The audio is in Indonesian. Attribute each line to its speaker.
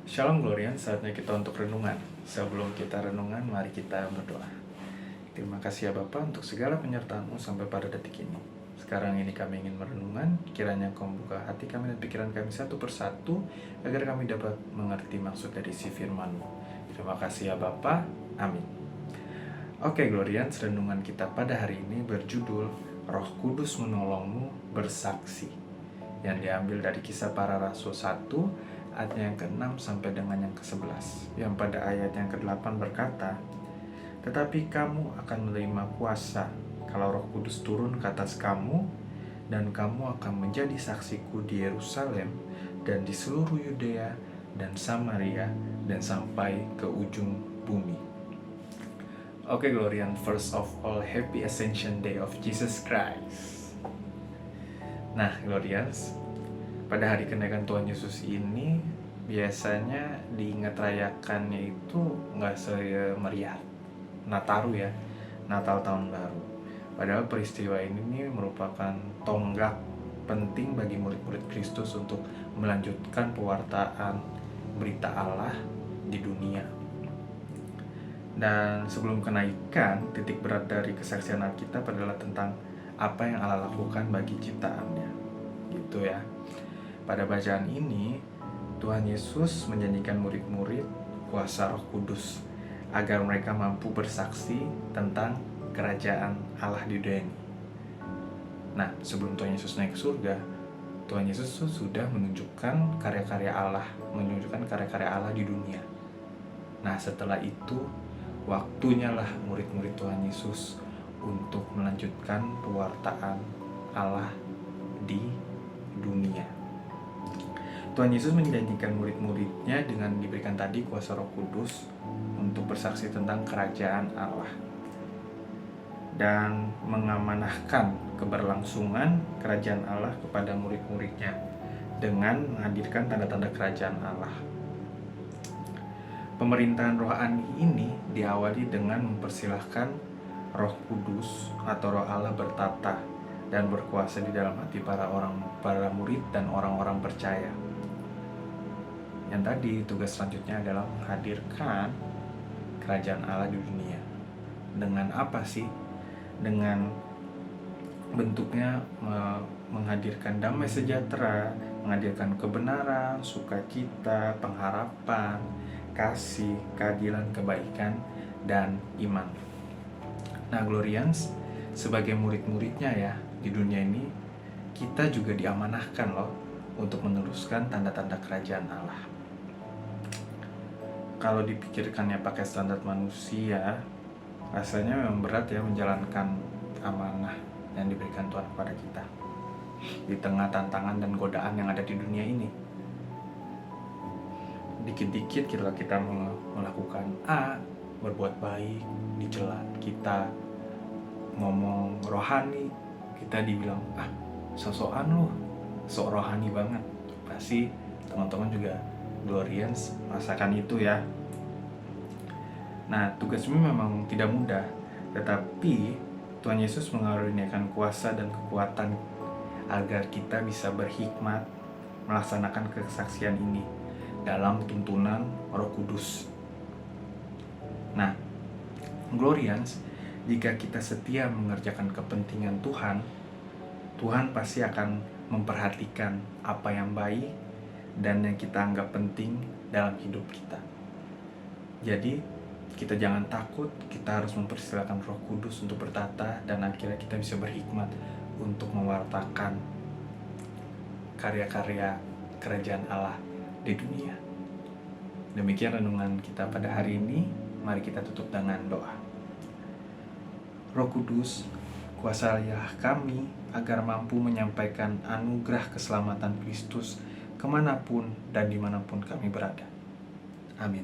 Speaker 1: Shalom Glorian, saatnya kita untuk renungan. Sebelum kita renungan, mari kita berdoa. Terima kasih ya Bapa untuk segala penyertaan-Mu sampai pada detik ini. Sekarang ini kami ingin merenungan, kiranya Kau membuka hati kami dan pikiran kami satu persatu, agar kami dapat mengerti maksud dari si firman-Mu. Terima kasih ya Bapa, amin. Oke Glorian, renungan kita pada hari ini berjudul Roh Kudus Menolongmu Bersaksi, yang diambil dari Kisah Para Rasul 1 ayat yang ke-6 sampai dengan yang ke-11, yang pada ayat yang ke-8 berkata, "Tetapi kamu akan menerima kuasa kalau Roh Kudus turun ke atas kamu, dan kamu akan menjadi saksiku di Yerusalem dan di seluruh Yudea dan Samaria dan sampai ke ujung bumi." Oke Glorian, first of all, Happy Ascension Day of Jesus Christ. Nah Glorians, pada hari kenaikan Tuhan Yesus ini biasanya diingat rayakannya itu nggak semeriah Nataru ya, Natal Tahun Baru. Padahal peristiwa ini merupakan tonggak penting bagi murid-murid Kristus untuk melanjutkan pewartaan berita Allah di dunia. Dan sebelum kenaikan, titik berat dari kesaksian Alkitab adalah tentang apa yang Allah lakukan bagi ciptaannya, gitu ya. Pada bacaan ini, Tuhan Yesus menjanjikan murid-murid kuasa Roh Kudus agar mereka mampu bersaksi tentang kerajaan Allah di dunia ini. Nah, sebelum Tuhan Yesus naik ke surga, Tuhan Yesus sudah menunjukkan karya-karya Allah di dunia. Nah, setelah itu, waktunya lah murid-murid Tuhan Yesus untuk melanjutkan pewartaan Allah di dunia. Tuhan Yesus menjanjikan murid-muridnya dengan diberikan tadi kuasa Roh Kudus untuk bersaksi tentang kerajaan Allah dan mengamanahkan keberlangsungan kerajaan Allah kepada murid-muridnya dengan menghadirkan tanda-tanda kerajaan Allah. Pemerintahan rohani ini diawali dengan mempersilahkan Roh Kudus atau Roh Allah bertata dan berkuasa di dalam hati para murid dan orang-orang percaya. Yang tadi tugas selanjutnya adalah menghadirkan kerajaan Allah di dunia. Dengan apa sih? Dengan bentuknya menghadirkan damai sejahtera, menghadirkan kebenaran, sukacita, pengharapan, kasih, keadilan, kebaikan, dan iman. Nah Glorians, sebagai murid-muridnya ya di dunia ini, kita juga diamanahkan loh untuk meneruskan tanda-tanda kerajaan Allah. Kalau dipikirkannya pakai standar manusia, rasanya memang berat ya menjalankan amanah yang diberikan Tuhan kepada kita di tengah tantangan dan godaan yang ada di dunia ini. Dikit-dikit kita melakukan A, berbuat baik, dicela. Kita ngomong rohani, kita dibilang, sok-sokan lu, sok rohani banget. Pasti teman-teman juga Glorians merasakan itu ya. Nah, tugas ini memang tidak mudah, tetapi Tuhan Yesus mengaruniakan kuasa dan kekuatan agar kita bisa berhikmat melaksanakan kesaksian ini dalam tuntunan Roh Kudus. Nah, Glorians, jika kita setia mengerjakan kepentingan Tuhan, Tuhan pasti akan memperhatikan apa yang baik dan yang kita anggap penting dalam hidup kita. Jadi, kita jangan takut, kita harus mempersilahkan Roh Kudus untuk bertata dan akhirnya kita bisa berhikmat untuk mewartakan karya-karya kerajaan Allah di dunia. Demikian renungan kita pada hari ini. Mari kita tutup dengan doa. Roh Kudus, kuasailah kami agar mampu menyampaikan anugerah keselamatan Kristus kemanapun dan dimanapun kami berada. Amin.